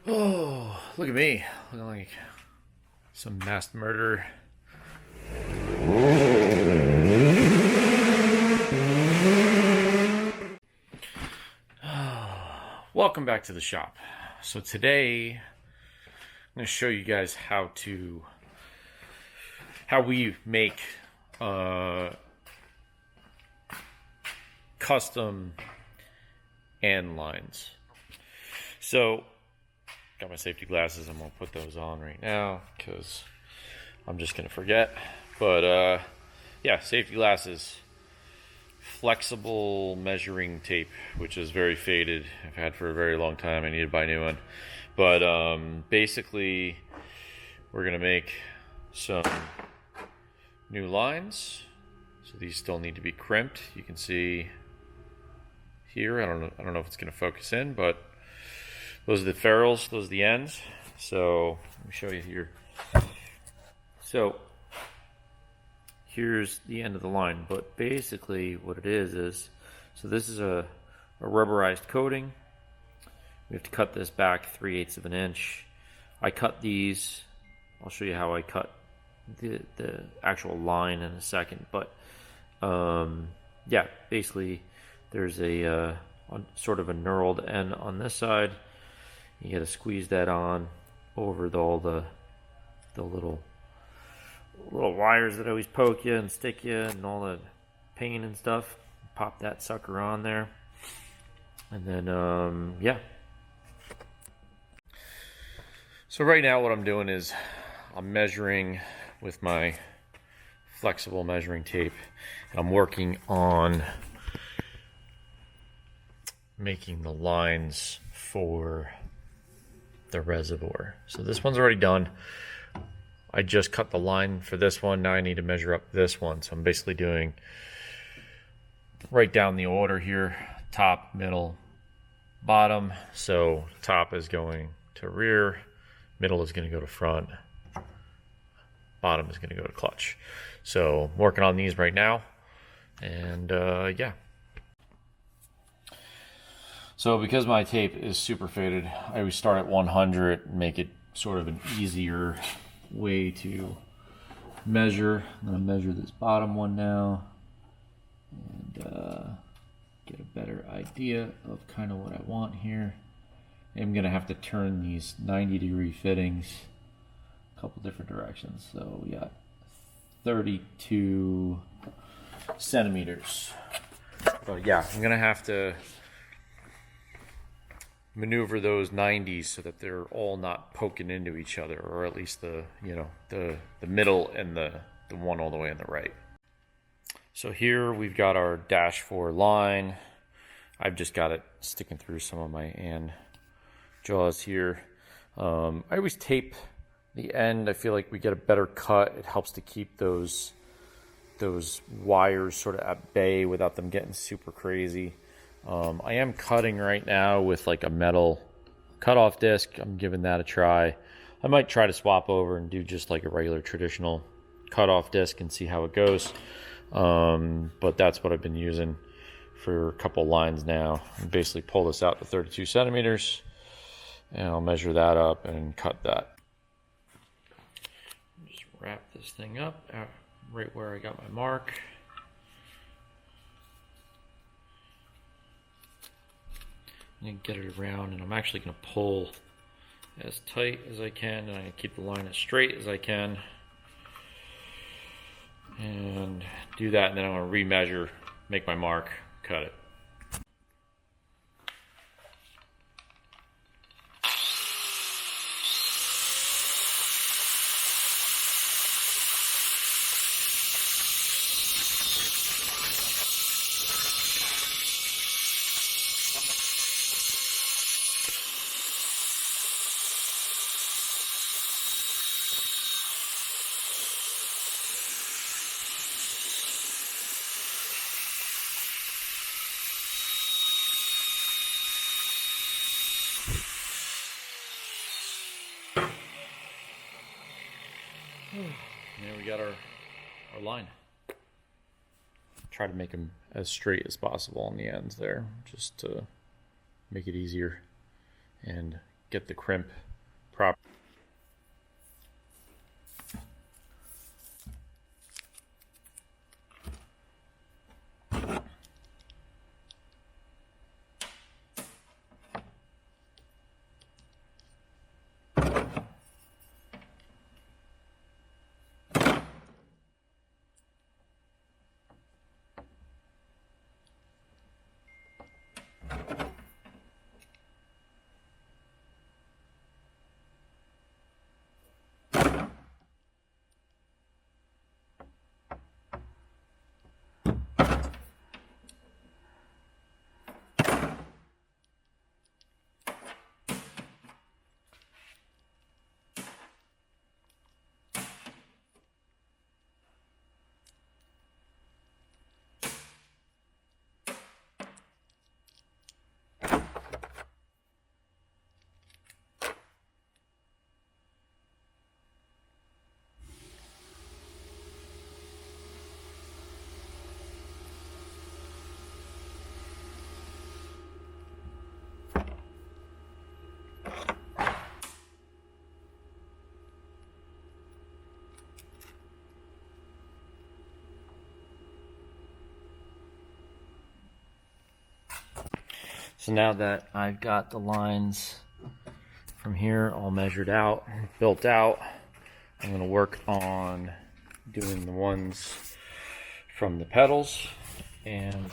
Oh, look at me. Looking like some masked murderer. Welcome back to the shop. So today I'm going to show you guys how we make custom end lines. So got my safety glasses. I'm gonna put those on right now because I'm just gonna forget. But yeah, safety glasses, flexible measuring tape, which is very faded. I've had for a very long time. I need to buy a new one. But basically, we're gonna make some new lines. So these still need to be crimped. You can see here. I don't know if it's gonna focus in, but those are the ferrules, those are the ends. So let me show you here. So here's the end of the line, but basically what it is so this is a rubberized coating. We have to cut this back 3/8 of an inch. I cut these. I'll show you how I cut the actual line in a second, but yeah, basically there's a sort of a knurled end on this side. You got to squeeze that on over all the little wires that always poke you and stick you and all the pain and stuff. Pop that sucker on there, and then yeah. So right now what I'm doing is I'm measuring with my flexible measuring tape. I'm working on making the lines for the reservoir. So this one's already done. I just cut the line for this one. Now I need to measure up this one. So I'm basically doing right down the order here: top, middle, bottom. So top is going to rear, middle is going to go to front, bottom is going to go to clutch. So I'm working on these right now, and yeah. So because my tape is super faded, I always start at 100 and make it sort of an easier way to measure. I'm going to measure this bottom one now and get a better idea of kind of what I want here. I'm going to have to turn these 90-degree fittings a couple different directions. So we got 32 centimeters. But yeah, I'm going to have to maneuver those 90s so that they're all not poking into each other, or at least the middle and the one all the way on the right. So here we've got our dash 4 line. I've just got it sticking through some of my and jaws here. I always tape the end. I feel like we get a better cut. It helps to keep those wires sort of at bay without them getting super crazy. I am cutting right now with like a metal cutoff disc. I'm giving that a try. I might try to swap over and do just like a regular traditional cutoff disc and see how it goes. But that's what I've been using for a couple lines now. I basically pull this out to 32 centimeters and I'll measure that up and cut that. Just wrap this thing up right where I got my mark. And get it around, and I'm actually going to pull as tight as I can, and I keep the line as straight as I can, and do that, and then I'm going to remeasure, make my mark, cut it. There we got our line. Try to make them as straight as possible on the ends there, just to make it easier and get the crimp proper. So now that I've got the lines from here all measured out, built out, I'm going to work on doing the ones from the pedals and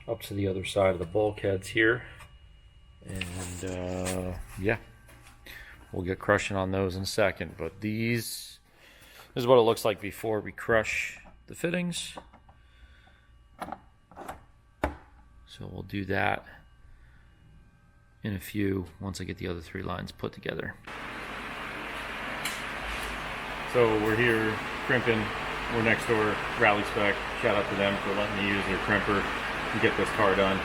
up to the other side of the bulkheads here. And yeah, we'll get crushing on those in a second. But this is what it looks like before we crush the fittings. So we'll do that in a few once I get the other three lines put together. So we're here crimping. We're next door, Rally Spec. Shout out to them for letting me use their crimper to get this car done.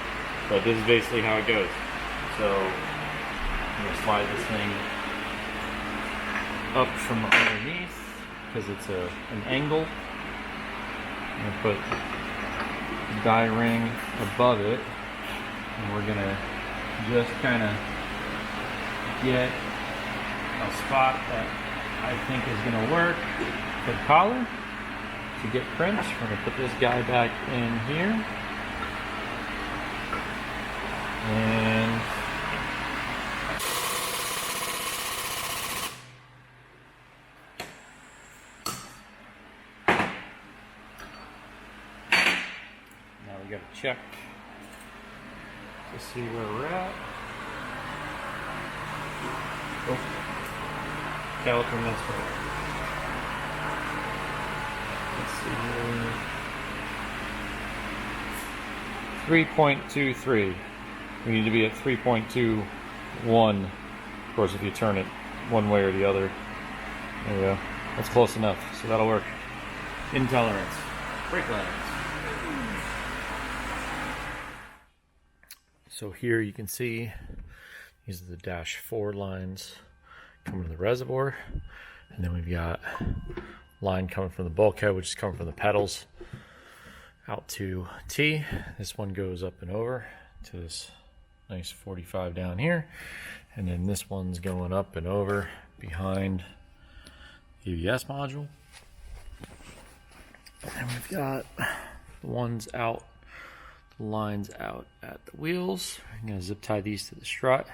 But this is basically how it goes. So I'm gonna slide this thing up from underneath because it's an angle. I'm gonna put the die ring above it, and we're gonna just kind of get a spot that I think is going to work for the collar to get crimped. We're going to put this guy back in here. And now we got to check to see where we're at. Oh, caliper messed up. Let's see here. 3.23. We need to be at 3.21. Of course, if you turn it one way or the other. There we go. That's close enough, so that'll work. Intolerance. Brake lines. So here you can see these are the -4 lines coming to the reservoir, and then we've got line coming from the bulkhead, which is coming from the pedals out to T. This one goes up and over to this nice 45 down here, and then this one's going up and over behind the ABS module. And we've got the ones out, the lines out at the wheels. I'm going to zip tie these to the strut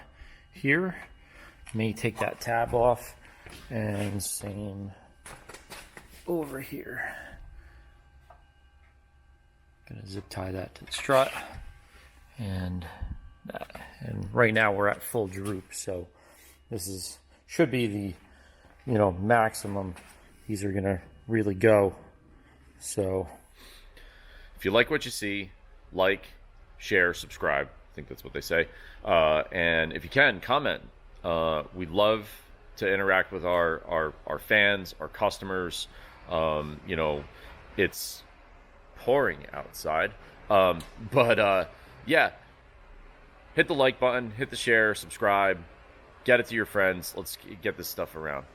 here. May take that tab off, and same over here. Gonna zip tie that to the strut and that. And right now we're at full droop, so this should be the maximum these are gonna really go. So if you like what you see, like, share, subscribe. I think that's what they say. And if you can, comment. We'd love to interact with our fans, our customers. It's pouring outside. Yeah, hit the like button, hit the share, subscribe, get it to your friends. Let's get this stuff around.